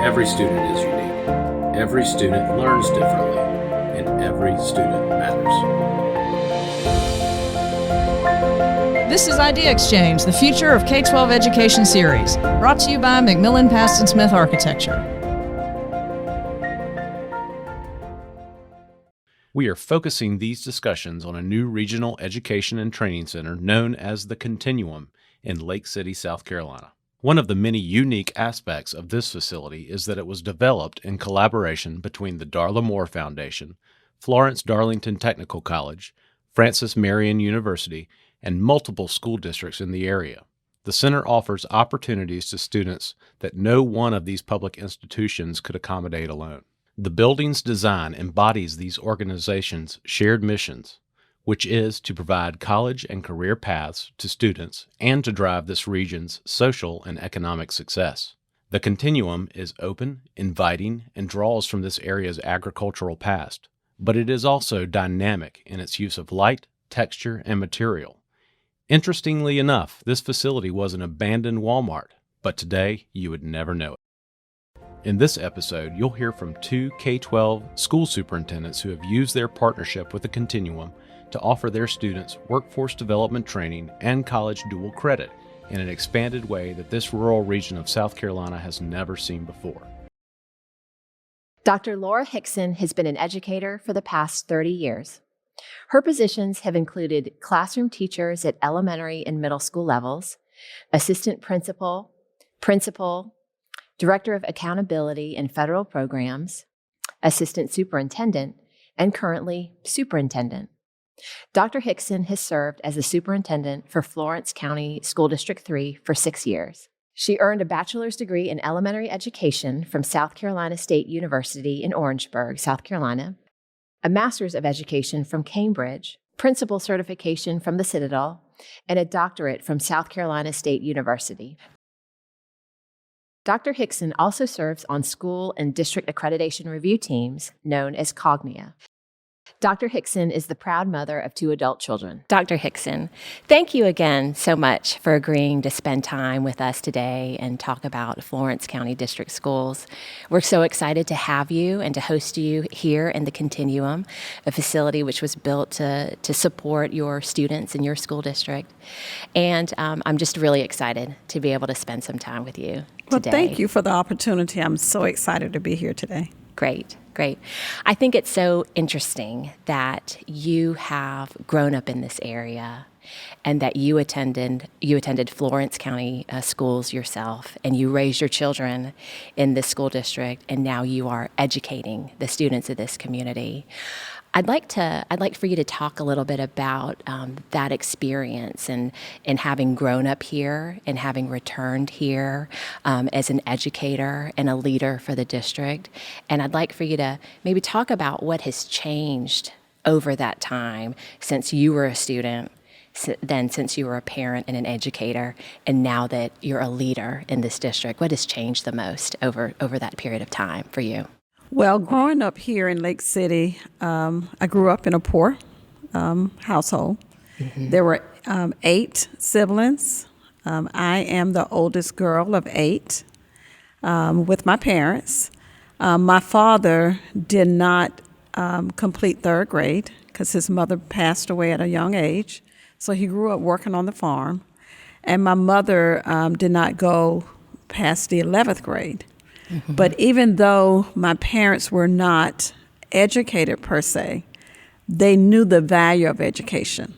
Every student is unique. Every student learns differently, and every student matters. This is Idea Exchange, the Future of K-12 Education series, brought to you by McMillan Paston Smith Architecture. We are focusing these discussions on a new regional education and training center known as the Continuum in Lake City, South Carolina. One of the many unique aspects of this facility is that it was developed in collaboration between the Darla Moore Foundation, Florence Darlington Technical College, Francis Marion University, and multiple school districts in the area. The center offers opportunities to students that no one of these public institutions could accommodate alone. The building's design embodies these organizations' shared missions, which is to provide college and career paths to students and to drive this region's social and economic success. The Continuum is open, inviting, and draws from this area's agricultural past, but it is also dynamic in its use of light, texture, and material. Interestingly enough, this facility was an abandoned Walmart, but today you would never know it. In this episode, you'll hear from two K-12 school superintendents who have used their partnership with the Continuum to offer their students workforce development training and college dual credit in an expanded way that this rural region of South Carolina has never seen before. Dr. Laura Hixson has been an educator for the past 30 years. Her positions have included classroom teachers at elementary and middle school levels, assistant principal, director of accountability and federal programs, assistant superintendent, and currently superintendent. Dr. Hickson has served as the superintendent for Florence County School District 3 for 6 years. She earned a bachelor's degree in elementary education from South Carolina State University in Orangeburg, South Carolina, a master's of education from Cambridge, principal certification from the Citadel, and a doctorate from South Carolina State University. Dr. Hickson also serves on school and district accreditation review teams known as Cognia. Dr. Hickson is the proud mother of 2 adult children. Dr. Hickson, thank you again so much for agreeing to spend time with us today and talk about Florence County District Schools. We're so excited to have you and to host you here in the Continuum, a facility which was built to support your students in your school district. And I'm just really excited to be able to spend some time with you today. Well, thank you for the opportunity. I'm so excited to be here today. Great. I think it's so interesting that you have grown up in this area and that you attended Florence County schools yourself, and you raised your children in this school district, and now you are educating the students of this community. I'd like for you to talk a little bit about that experience and having grown up here and having returned here as an educator and a leader for the district. And I'd like for you to maybe talk about what has changed over that time since you were a student, then since you were a parent and an educator, and now that you're a leader in this district. What has changed the most over that period of time for you? Well, growing up here in Lake City, I grew up in a poor household. Mm-hmm. There were 8 siblings. I am the oldest girl of 8 with my parents. My father did not complete 3rd grade because his mother passed away at a young age. So he grew up working on the farm. And my mother did not go past the 11th grade. Mm-hmm. But even though my parents were not educated per se, they knew the value of education.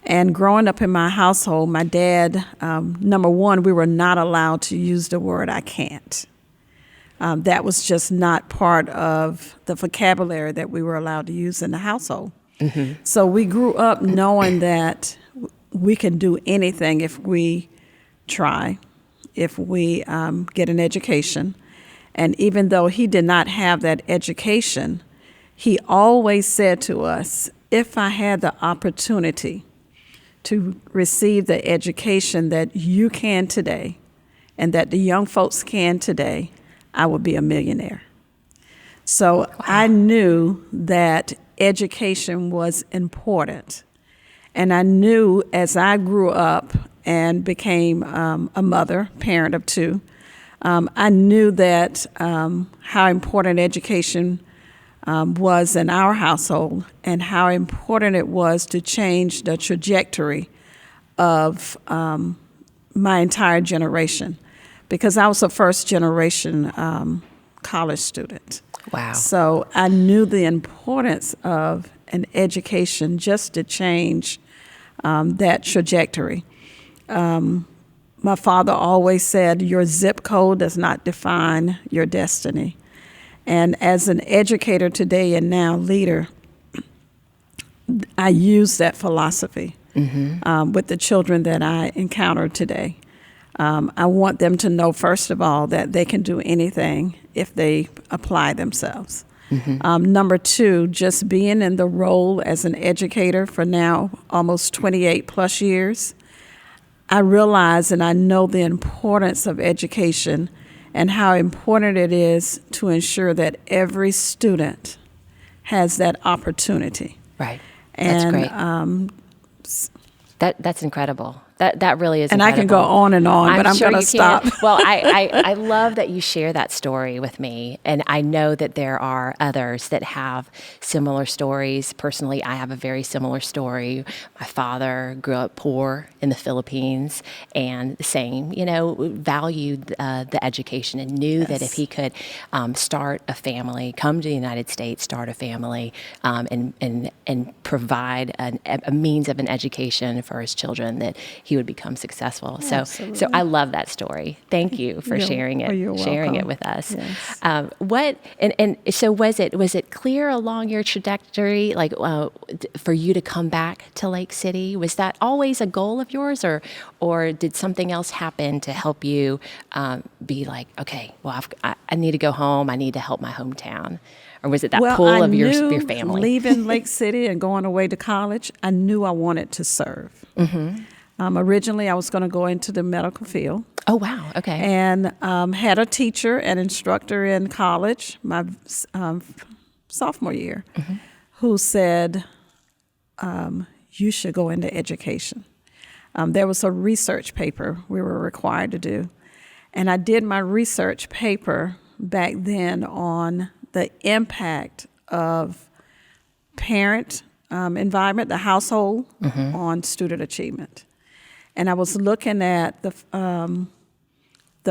And growing up in my household, my dad, number one, we were not allowed to use the word "I can't." That was just not part of the vocabulary that we were allowed to use in the household. Mm-hmm. So we grew up knowing that we can do anything if we try, if we get an education. And even though he did not have that education, he always said to us, if I had the opportunity to receive the education that you can today and that the young folks can today, I would be a millionaire. So wow. I knew that education was important. And I knew as I grew up and became a mother, parent of 2, I knew that how important education was in our household and how important it was to change the trajectory of my entire generation, because I was a first generation college student. Wow. So I knew the importance of an education just to change that trajectory. My father always said, your zip code does not define your destiny. And as an educator today and now leader, I use that philosophy with the children that I encounter today. I want them to know, first of all, that they can do anything if they apply themselves. Number two, just being in the role as an educator for now almost 28 plus years, I realize and I know the importance of education and how important it is to ensure that every student has that opportunity. Right. That's great. That's incredible. That really is and incredible. I can go on and on, but I'm sure going to stop. Well, I love that you share that story with me, and I know that there are others that have similar stories. Personally, I have a very similar story. My father grew up poor in the Philippines, and the same, valued the education and knew that if he could start a family, come to the United States, start a family, and provide a means of an education for his children, that he would become successful. So I love that story. Thank you for sharing it. You're sharing welcome. it with us. Yes. So was it clear along your trajectory, like for you to come back to Lake City? Was that always a goal of yours, or did something else happen to help you be like, okay, well, I need to go home. I need to help my hometown. Or was it that pull of your family? Leaving Lake City and going away to college, I knew I wanted to serve. Originally, I was going to go into the medical field. Oh, wow. Okay. And had a teacher and instructor in college, my sophomore year, who said, you should go into education. There was a research paper we were required to do. And I did my research paper back then on the impact of parent environment, the household, on student achievement. And I was looking at the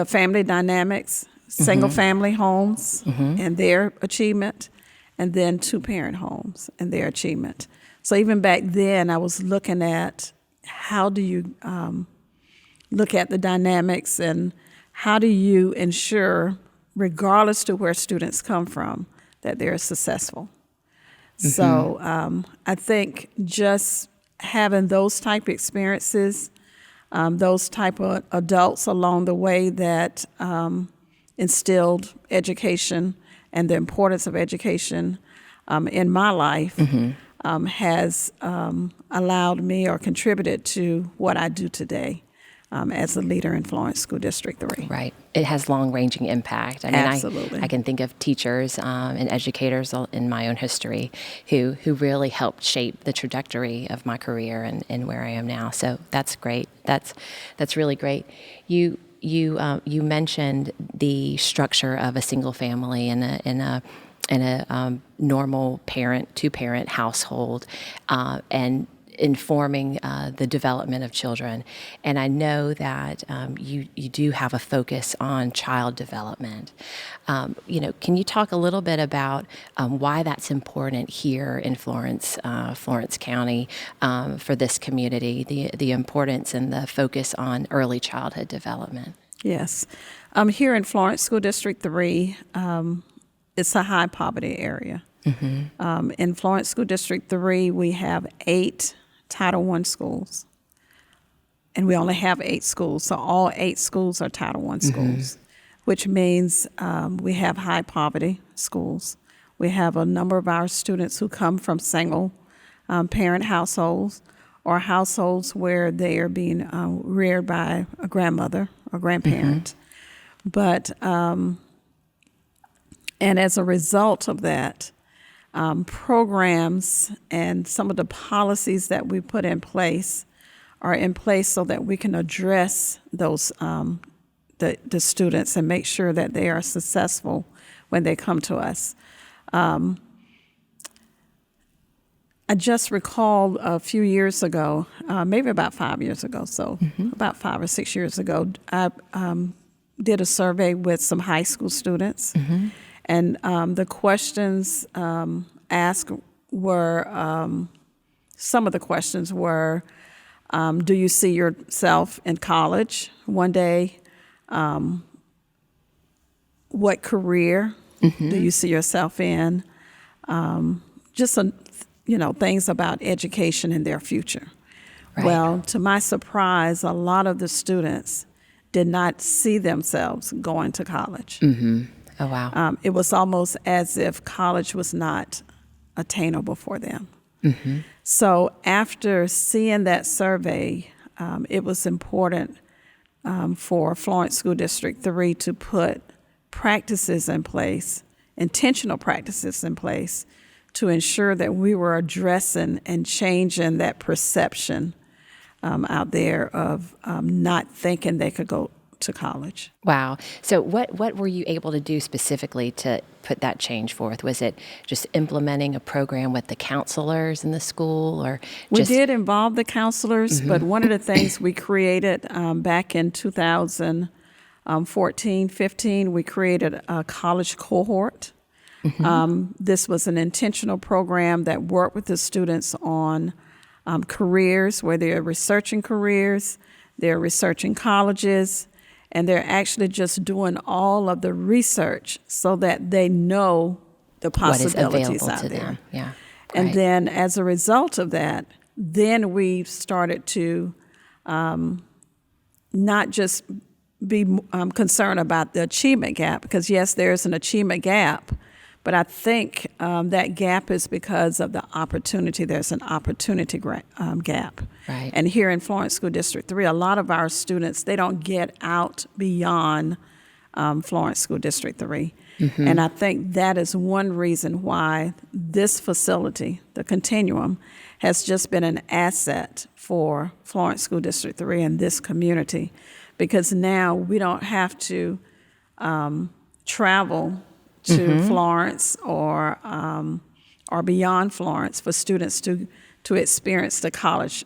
family dynamics, single family homes and their achievement, and then two-parent homes and their achievement. So even back then, I was looking at how do you look at the dynamics and how do you ensure, regardless to where students come from, that they're successful. So I think just having those type of experiences, those type of adults along the way that instilled education and the importance of education in my life has allowed me or contributed to what I do today as a leader in Florence School District 3. Right. It has long-ranging impact. I mean, Absolutely. I can think of teachers and educators in my own history who really helped shape the trajectory of my career and where I am now. So that's great. That's really great. You mentioned the structure of a single family in a normal two-parent household, and informing the development of children. And I know that you do have a focus on child development. Can you talk a little bit about why that's important here in Florence County for this community, the importance and the focus on early childhood development? Yes. Here in Florence School District 3, it's a high poverty area. In Florence School District 3, we have 8 Title I schools, and we only have 8 schools. So all 8 schools are Title I schools, which means we have high poverty schools. We have a number of our students who come from single parent households or households where they are being reared by a grandmother or grandparent. But, and as a result of that, programs and some of the policies that we put in place are in place so that we can address those the students and make sure that they are successful when they come to us. I just recall a few years ago, maybe about 5 years ago, so about 5 or 6 years ago, I did a survey with some high school students, and the questions asked were, some of the questions were, do you see yourself in college one day? What career do you see yourself in? Just things about education and their future. Right. Well, to my surprise, a lot of the students did not see themselves going to college. Oh, wow. It was almost as if college was not attainable for them. So after seeing that survey, it was important for Florence School District 3 to put practices in place, intentional practices in place, to ensure that we were addressing and changing that perception out there of not thinking they could go to college. Wow. So what were you able to do specifically to put that change forth? Was it just implementing a program with the counselors in the school, or We did involve the counselors, but one of the things we created back in 2014, 15, we created a college cohort. This was an intentional program that worked with the students on careers, where they're researching careers, they're researching colleges, and they're actually just doing all of the research so that they know the possibilities what is available out to there. them. Yeah. And Great. then as a result of that, then we started to not just be concerned about the achievement gap, because yes, there's an achievement gap, but I think that gap is because of the opportunity. There's an opportunity gap. Right. And here in Florence School District 3, a lot of our students, they don't get out beyond Florence School District 3. And I think that is one reason why this facility, the Continuum, has just been an asset for Florence School District 3 and this community, because now we don't have to travel to Florence or beyond Florence for students to experience the college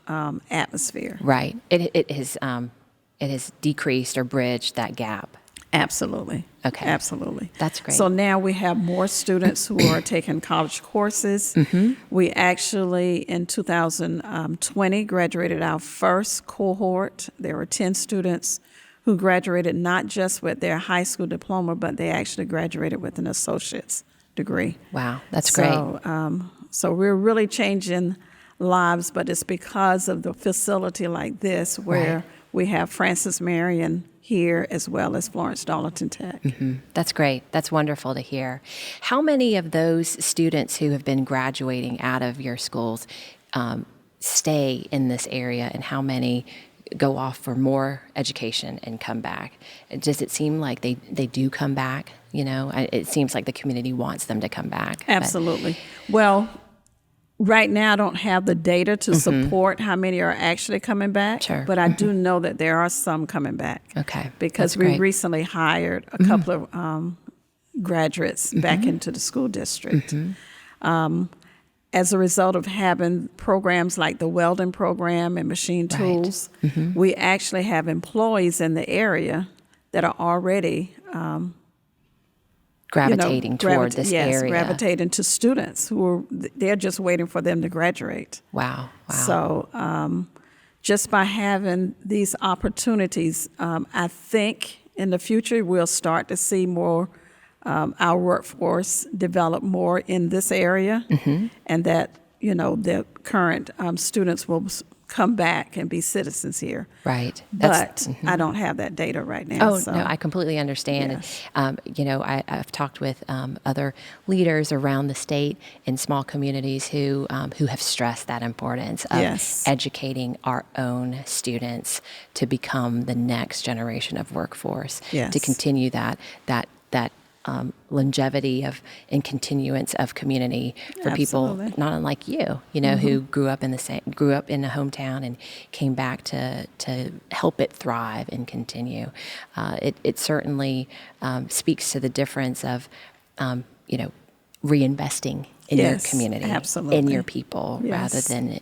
atmosphere. Right. It has decreased or bridged that gap. Absolutely. Okay. Absolutely. That's great. So now we have more students who are taking college courses. We actually, in 2020, graduated our first cohort. There were 10 students who graduated not just with their high school diploma, but they actually graduated with an associate's degree. Wow. That's great. So we're really changing lives, but it's because of the facility like this, where we have Francis Marion here as well as Florence Darlington Tech. That's great. That's wonderful to hear. How many of those students who have been graduating out of your schools stay in this area, and how many go off for more education and come back? Does it seem like they do come back? It seems like the community wants them to come back. Absolutely. Well, right now I don't have the data to support how many are actually coming back, Sure. but I do know that there are some coming back. Okay. Because That's we great. recently hired a couple of graduates back into the school district. As a result of having programs like the welding program and machine tools, we actually have employees in the area that are already Gravitating toward this area. Gravitating to students they're just waiting for them to graduate. Wow. So just by having these opportunities, I think in the future we'll start to see more our workforce develop more in this area, and that the current students will come back and be citizens here. Right. But I don't have that data right now. Oh, no, I completely understand. Yes. And, I've talked with other leaders around the state in small communities who have stressed that importance of educating our own students to become the next generation of workforce, to continue that longevity and continuance of community for Absolutely. people not unlike you, who grew up in a hometown and came back to help it thrive and continue. It certainly speaks to the difference of, reinvesting in your Yes, community, absolutely. in your people, Yes. rather than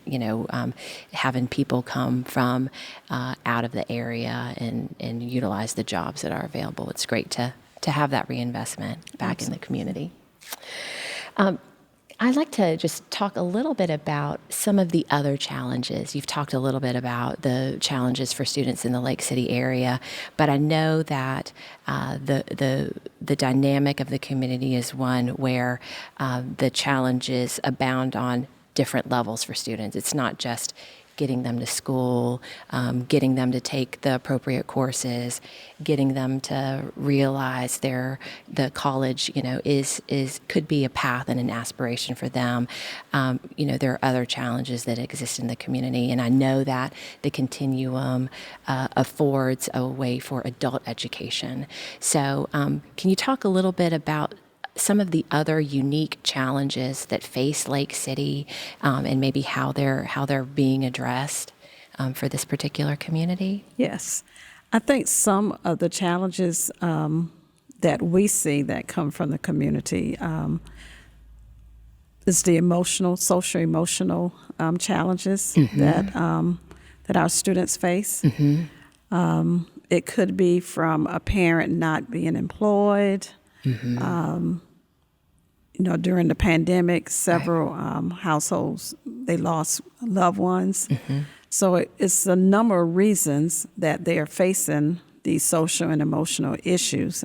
having people come from out of the area and utilize the jobs that are available. It's great to have that reinvestment back in the community. I'd like to just talk a little bit about some of the other challenges. You've talked a little bit about the challenges for students in the Lake City area, but I know that the dynamic of the community is one where the challenges abound on different levels for students. It's not just getting them to school, getting them to take the appropriate courses, getting them to realize the college, could be a path and an aspiration for them. There are other challenges that exist in the community, and I know that the Continuum affords a way for adult education. So, can you talk a little bit about some of the other unique challenges that face Lake City, and maybe how they're being addressed for this particular community? Yes. I think some of the challenges that we see that come from the community is the social emotional challenges that our students face. It could be from a parent not being employed. During the pandemic, several households, they lost loved ones. So it's a number of reasons that they are facing these social and emotional issues.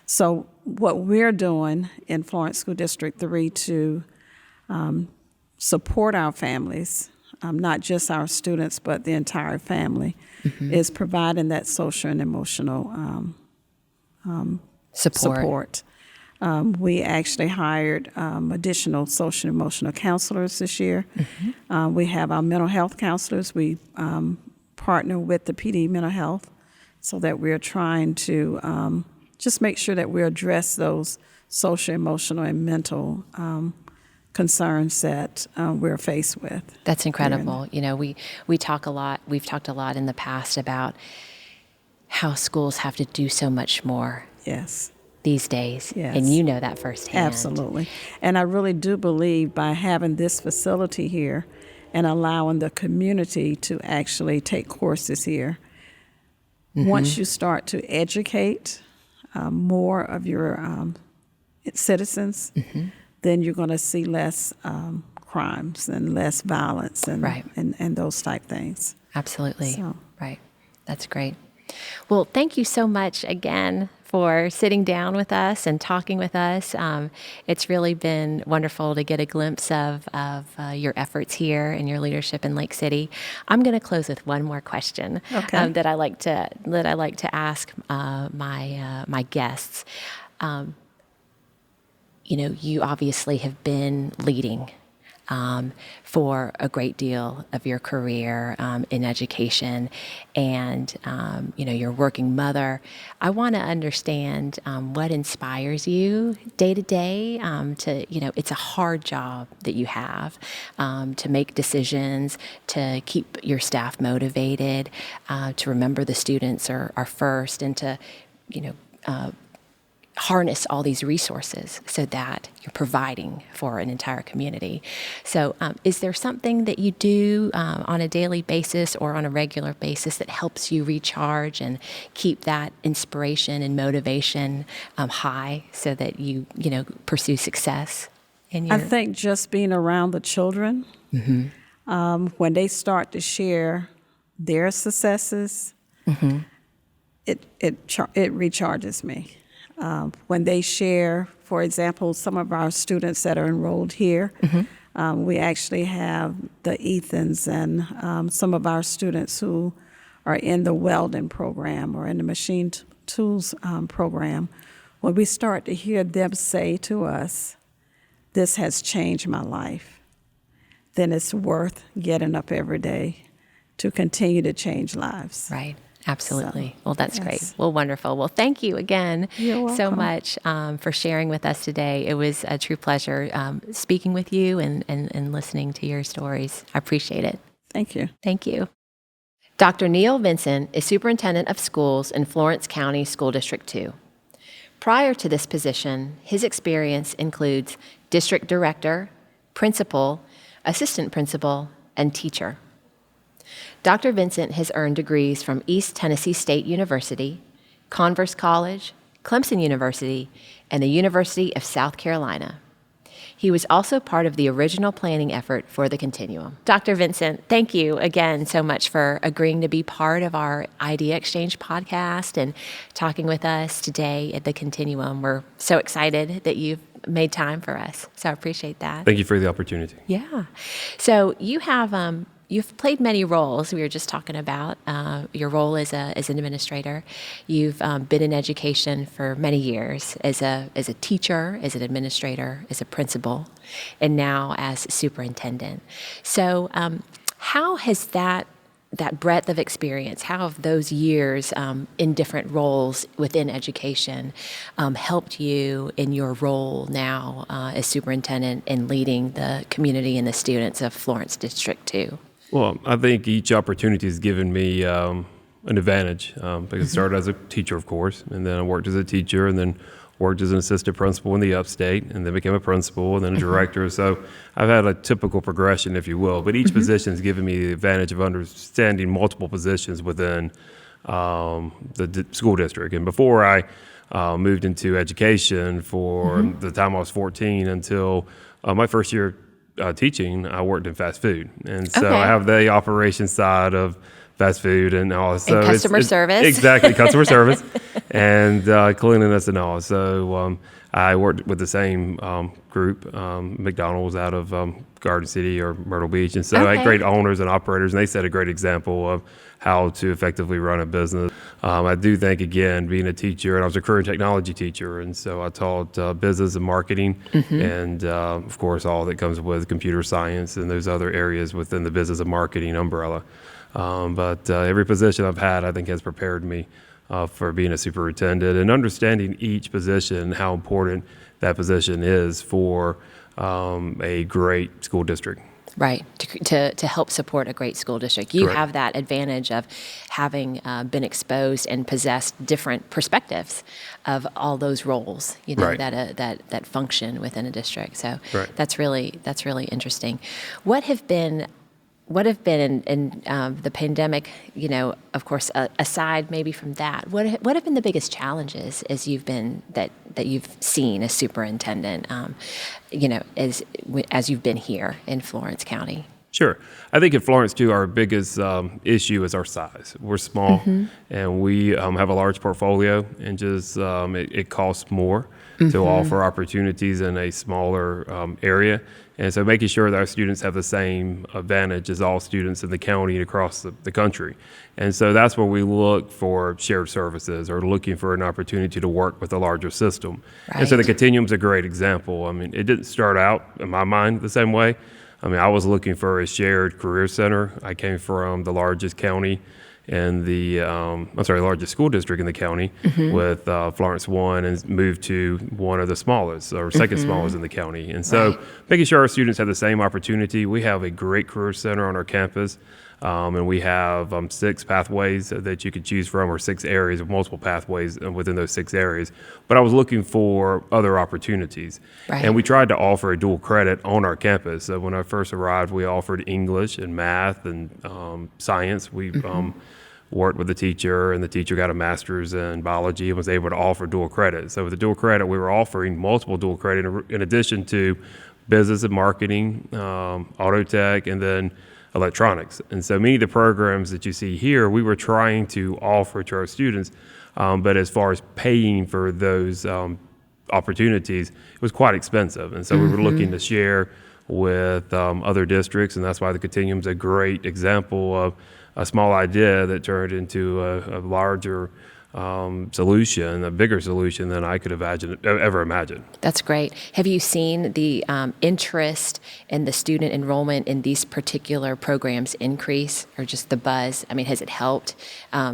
So what we're doing in Florence School District 3 to support our families, not just our students, but the entire family, is providing that social and emotional support. We actually hired additional social and emotional counselors this year. We have our mental health counselors. We partner with the PD Mental Health so that we're trying to just make sure that we address those social, emotional, and mental concerns that we're faced with. That's incredible. We talk a lot. We've talked a lot in the past about how schools have to do so much more. Yes. These days, Yes. and you know that firsthand. Absolutely. And I really do believe by having this facility here and allowing the community to actually take courses here, once you start to educate more of your citizens, then you're going to see less crimes and less violence and those type things. Absolutely. So. Right. That's great. Well, thank you so much again for sitting down with us and talking with us. It's really been wonderful to get a glimpse of your efforts here and your leadership in Lake City. I'm going to close with one more question that I like to ask my guests. You obviously have been leading for a great deal of your career in education, and you're a working mother. I want to understand what inspires you day to day. It's a hard job that you have to make decisions, to keep your staff motivated, to remember the students are first, and to harness all these resources so that you're providing for an entire community. So is there something that you do on a daily basis or on a regular basis that helps you recharge and keep that inspiration and motivation high so that you pursue success in your... I think just being around the children, when they start to share their successes, it recharges me. When they share, for example, some of our students that are enrolled here, we actually have the Ethans and some of our students who are in the welding program or in the machine tools program. When we start to hear them say to us, "This has changed my life," then it's worth getting up every day to continue to change lives. Right. Absolutely. So, Well, that's yes. great. Well, wonderful. Well, thank you again You're so welcome. much for sharing with us today. It was a true pleasure speaking with you and listening to your stories. I appreciate it. Thank you. Thank you. Dr. Neal Vincent is Superintendent of Schools in Florence County School District 2. Prior to this position, his experience includes district director, principal, assistant principal, and teacher. Dr. Vincent has earned degrees from East Tennessee State University, Converse College, Clemson University, and the University of South Carolina. He was also part of the original planning effort for the Continuum. Dr. Vincent, thank you again so much for agreeing to be part of our Idea Exchange podcast and talking with us today at the Continuum. We're so excited that you've made time for us, so I appreciate that. Thank you for the opportunity. Yeah. So you have you've played many roles. We were just talking about your role as an administrator. You've been in education for many years as a teacher, as an administrator, as a principal, and now as superintendent. So how has that breadth of experience, how have those years in different roles within education helped you in your role now as superintendent in leading the community and the students of Florence District 2? Well, I think each opportunity has given me an advantage because I started as a teacher, of course, and then I worked as a teacher and then worked as an assistant principal in the upstate and then became a principal and then a director. So I've had a typical progression, if you will, but each position has given me the advantage of understanding multiple positions within the school district. And before I moved into education for the time I was 14 until my first year teaching, I worked in fast food. And so Okay. I have the operations side of fast food and all. So And customer service. Exactly, customer service and cleanliness and all. So I worked with the same group, McDonald's out of Garden City or Myrtle Beach. And so I Okay. had great owners and operators, and they set a great example of how to effectively run a business. I do think, again, being a teacher, and I was a career and technology teacher, and so I taught business and marketing, and of course, all that comes with computer science and those other areas within the business and marketing umbrella. But every position I've had, I think, has prepared me for being a superintendent and understanding each position, how important that position is for a great school district. Right, to help support a great school district. You Correct. have that advantage of having been exposed and possessed different perspectives of all those roles, you know, Right. that function within a district. So Right. that's really interesting. What have been in the pandemic, you know, of course, aside maybe from that, what have been the biggest challenges as you've been that you've seen as superintendent, you know, as you've been here in Florence County? Sure. I think in Florence, too, our biggest issue is our size. We're small, and we have a large portfolio, and just it costs more to offer opportunities in a smaller area. And so making sure that our students have the same advantage as all students in the county and across the country. And so that's where we look for shared services or looking for an opportunity to work with a larger system. And so the Right. Continuum's a great example. I mean, it didn't start out, in my mind, the same way. I mean, I was looking for a shared career center. I came from the largest county in the, largest school district in the county with Florence 1 and moved to one of the smallest or second smallest in the county. And so Right. making sure our students have the same opportunity. We have a great career center on our campus. And we have 6 pathways that you could choose from, or 6 areas of multiple pathways within those 6 areas. But I was looking for other opportunities. Right. And we tried to offer a dual credit on our campus. So when I first arrived, we offered English and math and science. We worked with the teacher, and the teacher got a master's in biology and was able to offer dual credit. So with the dual credit, we were offering multiple dual credit in addition to business and marketing, auto tech, and then electronics. And so many of the programs that you see here, we were trying to offer to our students, but as far as paying for those opportunities, it was quite expensive. And so we were looking to share with other districts, and that's why the Continuum is a great example of a small idea that turned into a larger solution, a bigger solution than I could ever imagine. That's great. Have you seen the interest in the student enrollment in these particular programs increase, or just the buzz? I mean, has it helped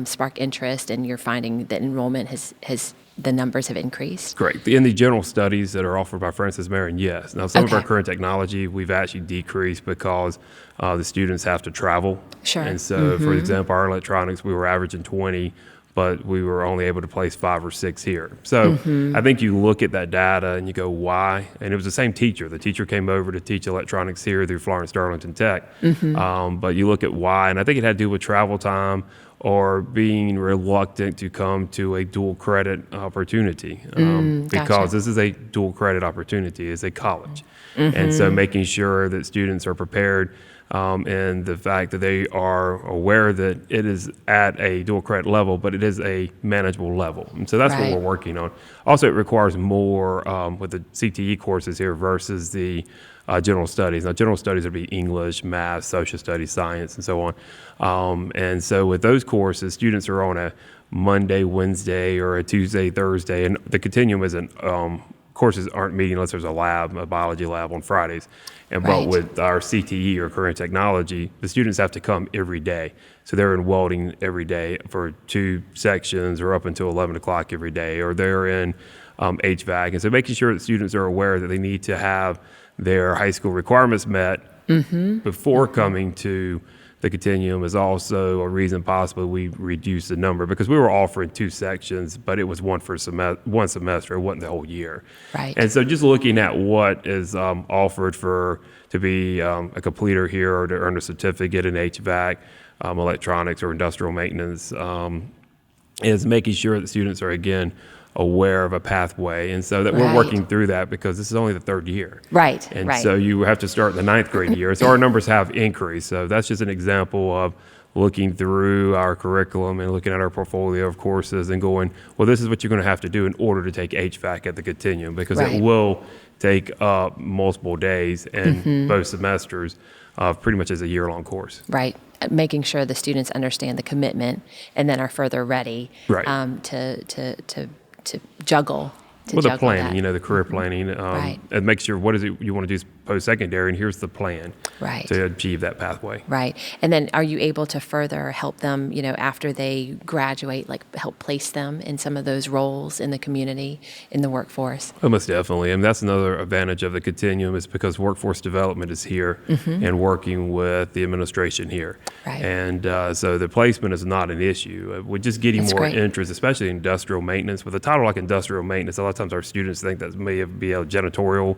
spark interest, and you're finding that enrollment has the numbers have increased? Correct. In the general studies that are offered by Francis Marion, yes. Now, some of Okay. our current technology, we've actually decreased because the students have to travel. Sure. And so, for example, our electronics, we were averaging 20, but we were only able to place 5 or 6 here. So I think you look at that data and you go, why? And it was the same teacher. The teacher came over to teach electronics here through Florence Darlington Tech. But you look at why, and I think it had to do with travel time or being reluctant to come to a dual credit opportunity, because Gotcha. this is a dual credit opportunity, it's a college. And so making sure that students are prepared, and the fact that they are aware that it is at a dual credit level, but it is a manageable level. And so that's Right. what we're working on. Also, it requires more with the CTE courses here versus the general studies. Now, general studies would be English, math, social studies, science, and so on. And so with those courses, students are on a Monday, Wednesday, or a Tuesday, Thursday, and the continuum isn't, courses aren't meeting unless there's a lab, a biology lab on Fridays. And Right. but with our CTE or current technology, the students have to come every day. So they're in welding every day for 2 sections or up until 11 o'clock every day, or they're in HVAC. And so making sure that students are aware that they need to have their high school requirements met before coming to the continuum is also a reason possibly we reduced the number, because we were offering 2 sections, but it was one semester. It wasn't the whole year. Right. And so just looking at what is offered to be a completer here or to earn a certificate in HVAC, electronics, or industrial maintenance, is making sure that students are, again, aware of a pathway. And so that we're Right. working through that, because this is only the 3rd year. Right, And right. so you have to start in the 9th grade year. So our numbers have increased. So that's just an example of looking through our curriculum and looking at our portfolio of courses and going, well, this is what you're going to have to do in order to take HVAC at the continuum, because Right. it will take up multiple days and both semesters, pretty much as a year-long course. Right. Making sure the students understand the commitment and then are further ready Right. to juggle. Well, the juggle planning, that. the career planning, Right. and make sure what is it you want to do post-secondary, and here's the plan Right. to achieve that pathway. Right. And then are you able to further help them, after they graduate, like help place them in some of those roles in the community, in the workforce? Oh, most definitely. And that's another advantage of the continuum, is because workforce development is here and working with the administration here. Right. And so the placement is not an issue. We're just getting That's more great. interest, especially in industrial maintenance. With a title like industrial maintenance, a lot of times our students think that may be a janitorial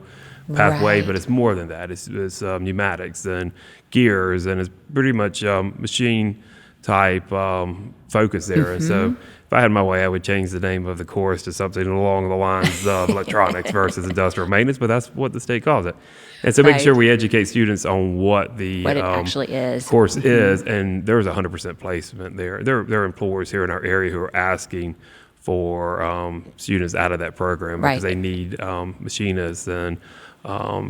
pathway, Right. but it's more than that. It's pneumatics and gears, and it's pretty much machine type focus there. And so if I had my way, I would change the name of the course to something along the lines of electronics versus industrial maintenance, but that's what the state calls it. And so making sure Right. we educate students on what the What it actually is. course is, and there's 100% placement there. There are employers here in our area who are asking for students out of that program because Right. they need machinists and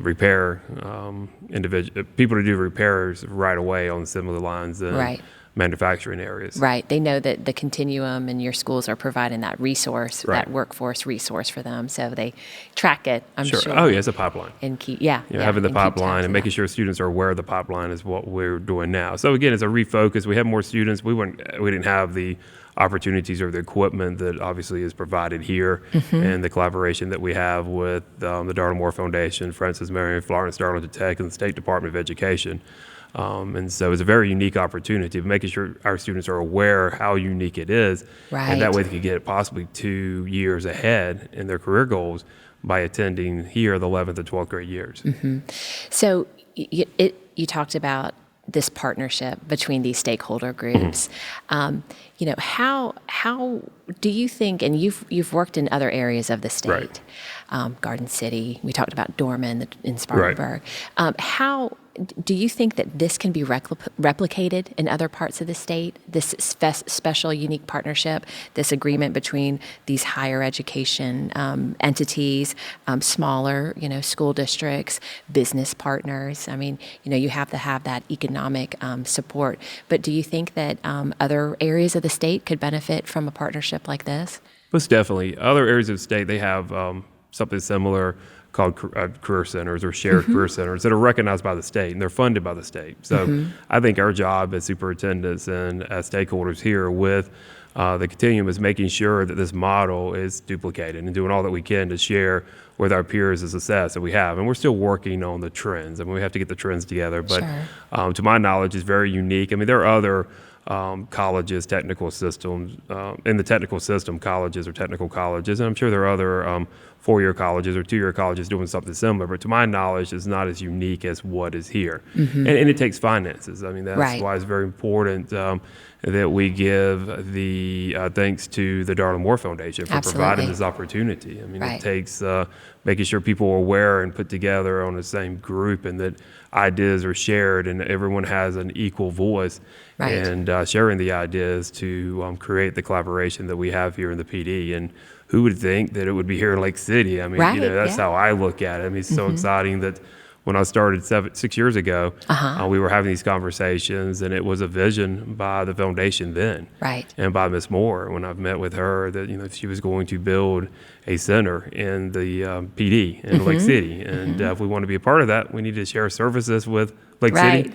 repair people to do repairs right away on similar lines in Right. manufacturing areas. Right. They know that the continuum and your schools are providing that resource, Right. that workforce resource for them. So they track it, I'm sure. Oh, yeah, it's a pipeline. And keep, Having the and keep pipeline tabs and on making that. sure students are aware of the pipeline is what we're doing now. So again, it's a refocus. We have more students. We didn't have the opportunities or the equipment that obviously is provided here, and the collaboration that we have with the Darla Moore Foundation, Francis Marion, Florence Darlington Tech, and the State Department of Education. And so it's a very unique opportunity of making sure our students are aware how unique it is. And that Right. way they can get possibly 2 years ahead in their career goals by attending here the 11th and 12th grade years. So you talked about this partnership between these stakeholder groups. How do you think? And you've worked in other areas of the state, Right. Garden City. We talked about Dorman in Spartanburg. do you think that this can be replicated in other parts of the state, this special, unique partnership, this agreement between these higher education entities, smaller, school districts, business partners? I mean, you have to have that economic support. But do you think that other areas of the state could benefit from a partnership like this? Most definitely. Other areas of the state, they have something similar called career centers or shared career centers that are recognized by the state, and they're funded by the state. So I think our job as superintendents and as stakeholders here with the Continuum is making sure that this model is duplicated and doing all that we can to share with our peers the success that we have. And we're still working on the trends. I mean, we have to get the trends together. But to my knowledge, it's very unique. I mean, there are other colleges, technical systems, in the technical system, colleges or technical colleges, and I'm sure there are other four-year colleges or two-year colleges doing something similar, but to my knowledge, it's not as unique as what is here. And it takes finances. I mean, that's why it's very important that we give the thanks to the Darla Moore Foundation for providing this opportunity. I mean, it takes making sure people are aware and put together on the same group, and that ideas are shared and everyone has an equal voice and sharing the ideas to create the collaboration that we have here in the PD. And who would think that it would be here in Lake City? I mean, that's how I look at it. I mean, it's so exciting that when I started 6 years ago, we were having these conversations, and it was a vision by the foundation then, and by Ms. Moore. When I've met with her, that she was going to build a center in the PD in Lake City, and if we want to be a part of that, we need to share services with Lake City.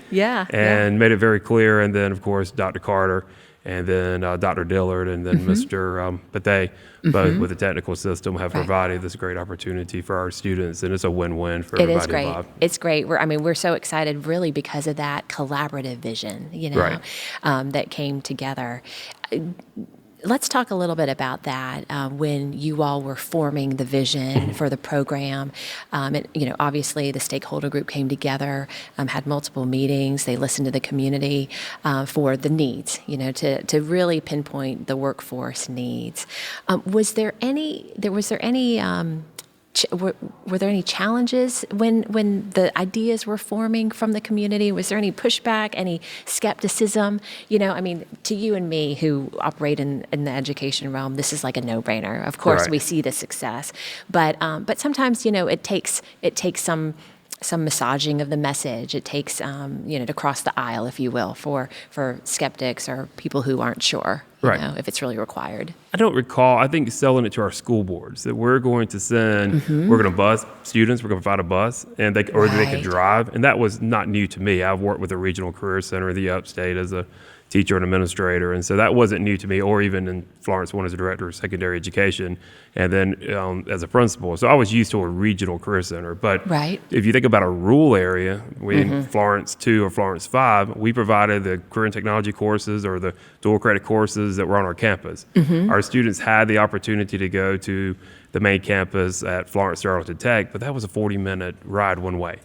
And made it very clear. And then, of course, Dr. Carter, and then Dr. Dillard, and then Mr. Pathay, both with the technical system, have provided this great opportunity for our students, and it's a win-win for everybody involved. It's great. We're so excited, really, because of that collaborative vision, that came together. Let's talk a little bit about that. When you all were forming the vision for the program, obviously the stakeholder group came together, had multiple meetings. They listened to the community for the needs, to really pinpoint the workforce needs. Was there any challenges when the ideas were forming from the community? Was there any pushback, any skepticism? To you and me who operate in the education realm, this is like a no-brainer. Of course, we see the success, but sometimes it takes some massaging of the message. It takes to cross the aisle, if you will, for skeptics or people who aren't sure. If it's really required. I don't recall. I think selling it to our school boards that we're going to send, we're going to bus students, we're going to provide a bus, and they could drive. And that was not new to me. I've worked with the Regional Career Center in the Upstate as a teacher and administrator, and so that wasn't new to me, or even in Florence, one as a director of secondary education, and then as a principal. So I was used to a regional career center. But if you think about a rural area, in Florence 2 or Florence 5, we provided the career and technology courses or the dual credit courses that were on our campus. Our students had the opportunity to go to the main campus at Florence Darlington Tech, but that was a 40-minute ride one way.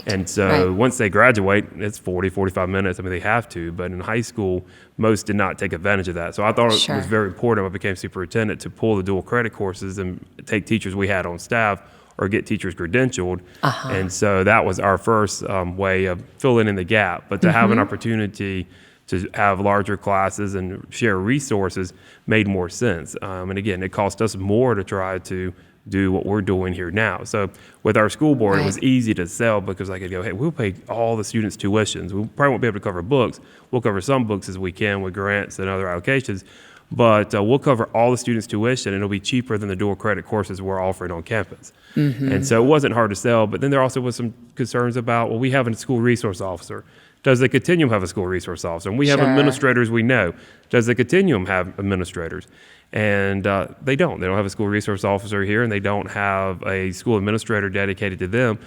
And so once they graduate, it's 40, 45 minutes. I mean, they have to. But in high school, most did not take advantage of that. So I thought it was very important when I became superintendent to pull the dual credit courses and take teachers we had on staff or get teachers credentialed. And so that was our first way of filling in the gap. But to have an opportunity to have larger classes and share resources made more sense. And again, it cost us more to try to do what we're doing here now. So with our school board, it was easy to sell because I could go, hey, we'll pay all the students' tuitions. We probably won't be able to cover books. We'll cover some books as we can with grants and other allocations, but we'll cover all the students' tuition, and it'll be cheaper than the dual credit courses we're offering on campus. And so it wasn't hard to sell, but then there also was some concerns about, well, we have a school resource officer. Does the Continuum have a school resource officer? And we have administrators we know. Does the Continuum have administrators? And they don't. They don't have a school resource officer here, and they don't have a school administrator dedicated to them.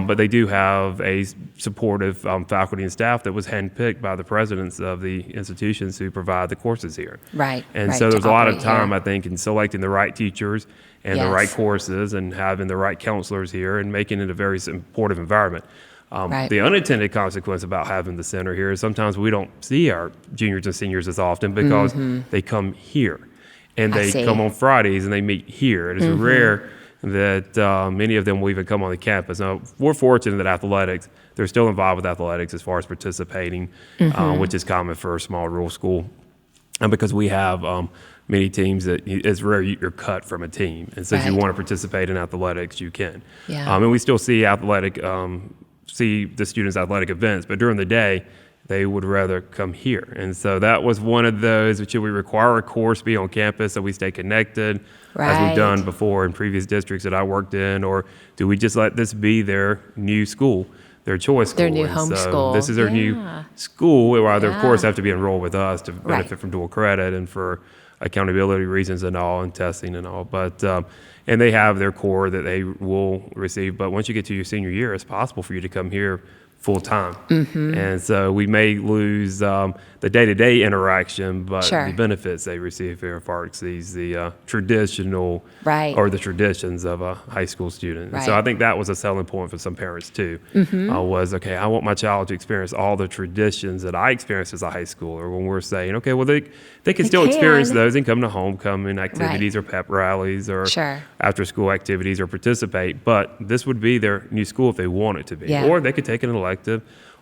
But they do have a supportive faculty and staff that was handpicked by the presidents of the institutions who provide the courses here. And so there's a lot of time, I think, in selecting the right teachers and the right courses and having the right counselors here and making it a very supportive environment. The unintended consequence about having the center here is sometimes we don't see our juniors and seniors as often because they come here. And they come on Fridays and they meet here. It is rare that many of them will even come on the campus. Now, we're fortunate that athletics, they're still involved with athletics as far as participating, which is common for a small rural school. And because we have many teams that it's rare you're cut from a team. And so if you want to participate in athletics, you can. Yeah. And we still see see the students' athletic events, but during the day, they would rather come here. And so that was one of those, should we require a course be on campus so we stay connected, as we've done before in previous districts that I worked in, or do we just let this be their new school, their choice school? Their new And home so school. This is their new school, where they, of course, Yeah. have to be enrolled with us to benefit from dual credit and for accountability reasons and all, and testing and all. But and they have their core that they will receive. But once you get to your senior year, it's possible for you to come here full time. And so we may lose the day-to-day interaction, but the benefits they receive here far exceeds the traditional or the traditions of a high school student. And so I think that was a selling point for some parents too, was, okay, I want my child to experience all the traditions that I experienced as a high schooler, when we're saying, okay, well, they can still experience those and come to homecoming activities or pep rallies or after-school activities or participate, but this would be their new school if they want it to be. Or they could take an elective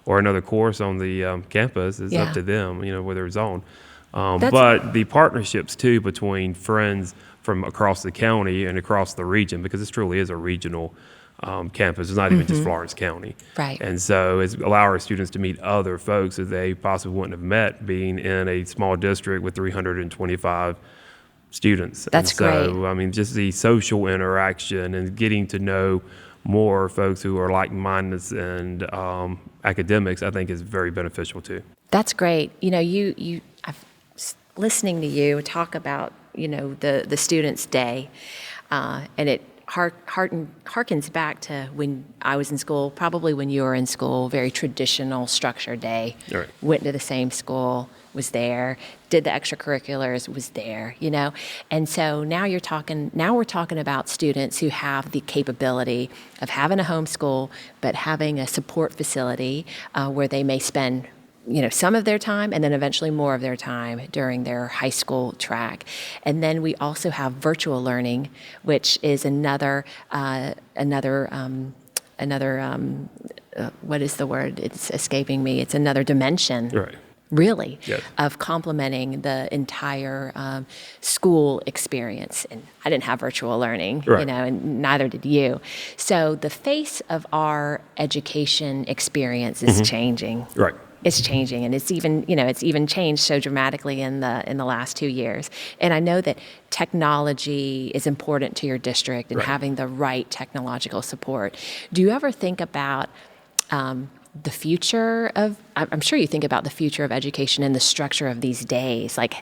or another course on the campus. It's up to them, whether it's on. But the partnerships, too, between friends from across the county and across the region, because this truly is a regional campus. It's not even just Florence County. And so it's allow our students to meet other folks that they possibly wouldn't have met being in a small district with 325 students. That's great. I mean, just the social interaction and getting to know more folks who are like-minded and academics, I think, is very beneficial too. That's great. Listening to you talk about, the Students' Day, and it harkens back to when I was in school, probably when you were in school, very traditional structured day. Went to the same school, was there, did the extracurriculars, was there, And so now we're talking about students who have the capability of having a homeschool, but having a support facility where they may spend some of their time and then eventually more of their time during their high school track. And then we also have virtual learning, which is another what is the word? It's escaping me. It's another dimension. Really, of complementing the entire school experience. And I didn't have virtual learning, and neither did you. So the face of our education experience is changing. It's changing, and it's even changed so dramatically in the last 2 years. And I know that technology is important to your district and having the right technological support. Do you ever think about the future of, I'm sure you think about the future of education and the structure of these days, like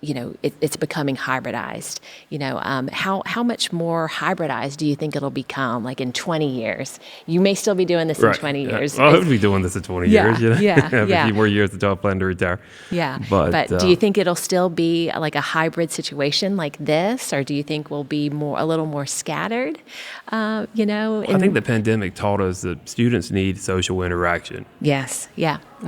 it's becoming hybridized. How much more hybridized do you think it'll become, like in 20 years? You may still be doing this in 20 years. Well, I would be doing this in 20 years. Have a few more years until I plan to retire. But do you think it'll still be like a hybrid situation like this, or do you think we'll be a little more scattered? I think the pandemic taught us that students need social interaction.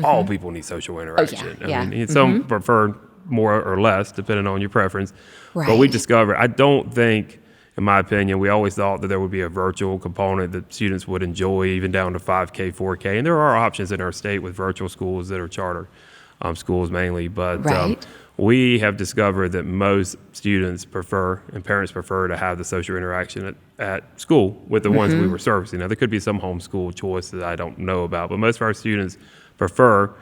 All people need social interaction. I mean, some prefer more or less, depending on your preference. But we discovered, I don't think, in my opinion, we always thought that there would be a virtual component that students would enjoy, even down to 5K, 4K. And there are options in our state with virtual schools that are charter schools mainly. But we have discovered that most students prefer, and parents prefer, to have the social interaction at school with the ones we were servicing. Now, there could be some homeschool choice that I don't know about, but most of our students prefer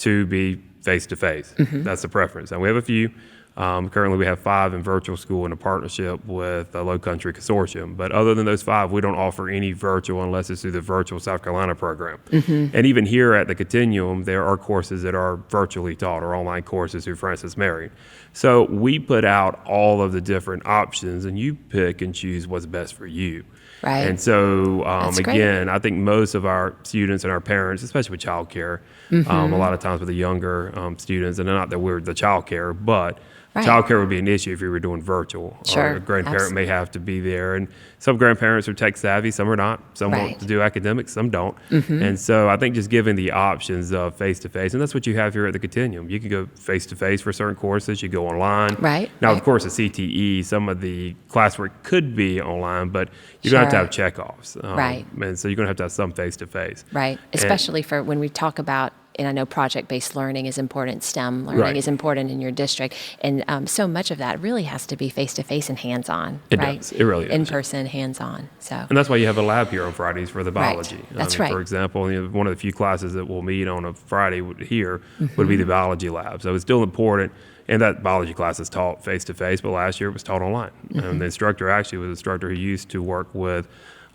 to be face-to-face. That's the preference. And we have a few. Currently, we have 5 in virtual school in a partnership with a Low Country Consortium. But other than those 5, we don't offer any virtual unless it's through the Virtual South Carolina program. And even here at the Continuum, there are courses that are virtually taught, or online courses through Francis Marion. So we put out all of the different options, and you pick and choose what's best for you. And so, again, I think most of our students and our parents, especially with childcare, a lot of times with the younger students, and not that we're the childcare, but Right. Childcare would be an issue if you were doing virtual. Sure, Or a grandparent absolutely. may have to be there. And some grandparents are tech savvy, some are not. Some Right. want to do academics, some don't. And so I think just giving the options of face-to-face, and that's what you have here at the Continuum. You can go face-to-face for certain courses. You go online. Right, Now, right. of course, at CTE, some of the classwork could be online, but you're going to have Sure. to have checkoffs. Right. And so you're going to have some face-to-face. Right, And- especially for when we talk about, and I know project-based learning is important, STEM learning Right. is important in your district, and so much of that really has to be face-to-face and hands-on, It right? does. It really does. In person, hands-on, so. And that's why you have a lab here on Fridays for the Right. biology. That's right. For example, one of the few classes that we'll meet on a Friday here would Mm-hmm. be the biology lab. So it's still important. And that biology class is taught face-to-face, but last year it was taught online. Mm-hmm. And the instructor actually was an instructor who used to work with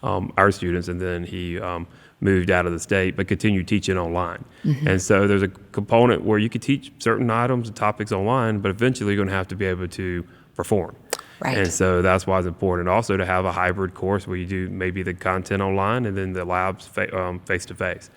our students, and then he moved out of the state, but continued teaching online. Mm-hmm. And so there's a component where you could teach certain items and topics online, but eventually you're going to have to be able to perform. Right. And so that's why it's important also to have a hybrid course where you do maybe the content online and then the labs face-to-face.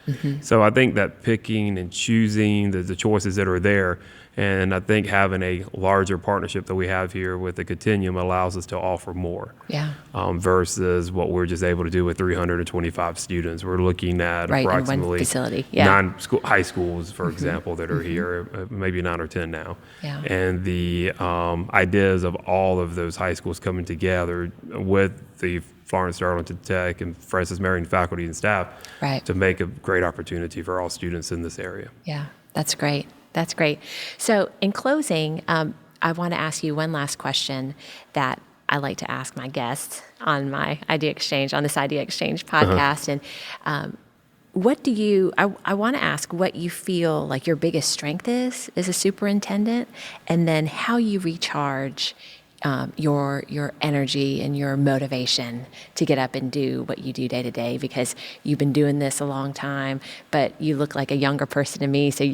So I think that picking and choosing the choices that are there, and I think having a larger partnership that we have here with the Continuum allows us to offer more. Yeah. Versus what we're just able to do with 325 students. We're looking at Right, in one approximately facility, yeah. 9 high schools, for example, that are here, maybe 9 or 10 now. Yeah. And the ideas of all of those high schools coming together with the Florence Darlington Tech and Francis Marion faculty and staff Right. to make a great opportunity for all students in this area. Yeah, that's great. That's great. So, in closing, I want to ask you one last question that I like to ask my guests on my Idea Exchange, on this Idea Exchange podcast. And what do you, I want to ask what you feel like your biggest strength is as a superintendent, and then how you recharge your energy and your motivation to get up and do what you do day to day, because you've been doing this a long time, but you look like a younger person to me. So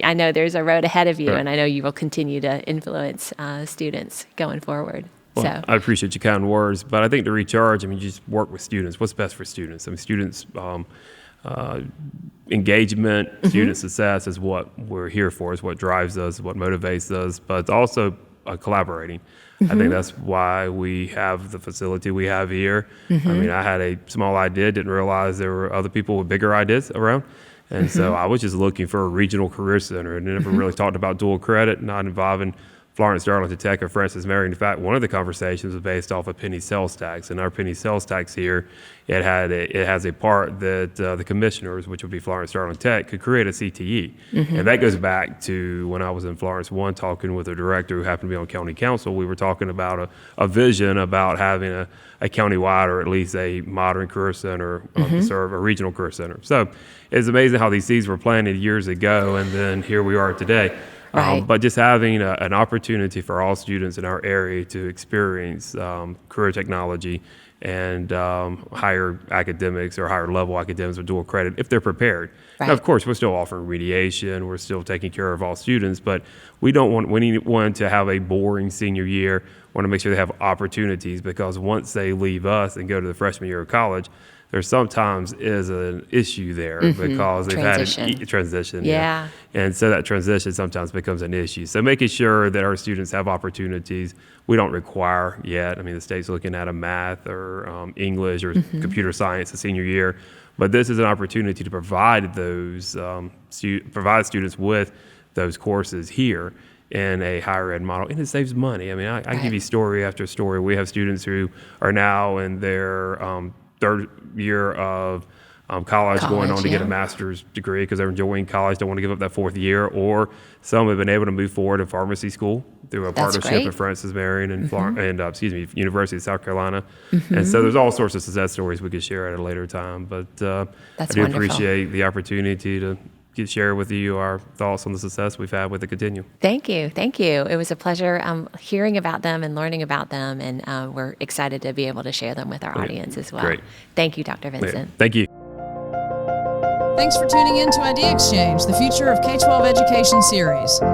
I know there's a road ahead of you, Sure. and I know you will continue to influence students going forward. Well, So I appreciate your kind words, but I think to recharge, you just work with students. What's best for students? Students' engagement, student success is what we're here for, is what drives us, what motivates us, but it's also collaborating. I think that's why we have the facility we have here. I had a small idea, didn't realize there were other people with bigger ideas around. And so I was just looking for a regional career center, and never really talked about dual credit, not involving Florence Darlington Tech or Francis Marion. In fact, one of the conversations was based off of penny sales tax, and our penny sales tax here, it has a part that the commissioners, which would be Florence Darlington Tech, could create a CTE, and that goes back to when I was in Florence 1 talking with a director who happened to be on county council. We were talking about a vision about having a countywide, or at least a modern career center to serve a regional career center. So it's amazing how these seeds were planted years ago, and then here we are today. Right. But just having an opportunity for all students in our area to experience career technology and higher academics or higher level academics with dual credit, if they're prepared. Right. Now, of course, we're still offering remediation. We're still taking care of all students, but we don't want anyone to have a boring senior year. We want to make sure they have opportunities, because once they leave us and go to the freshman year of college, there sometimes is an issue there because they've Transition. had a transition. Yeah. And so that transition sometimes becomes an issue. So making sure that our students have opportunities, we don't require yet. The state's looking at a math or English or computer science a senior year, but this is an opportunity to provide those provide students with those courses here in a higher ed model, and it saves money. I can give you story after story. We have students who are now in their third year of college, going on to get a master's degree because they're enjoying college, don't want to give up that fourth year, or some have been able to move forward in pharmacy school through a That's partnership great. with Francis Marion and University of South Carolina. And so there's all sorts of success stories we could share at a later time, but I That's do wonderful. appreciate the opportunity to share with you our thoughts on the success we've had with the Continuum. Thank you. Thank you. It was a pleasure hearing about them and learning about them, and we're excited to be able to share them with our audience as well. Great. Thank you, Dr. Vincent. Thank you. Thanks for tuning in to Idea Exchange, the Future of K-12 Education series.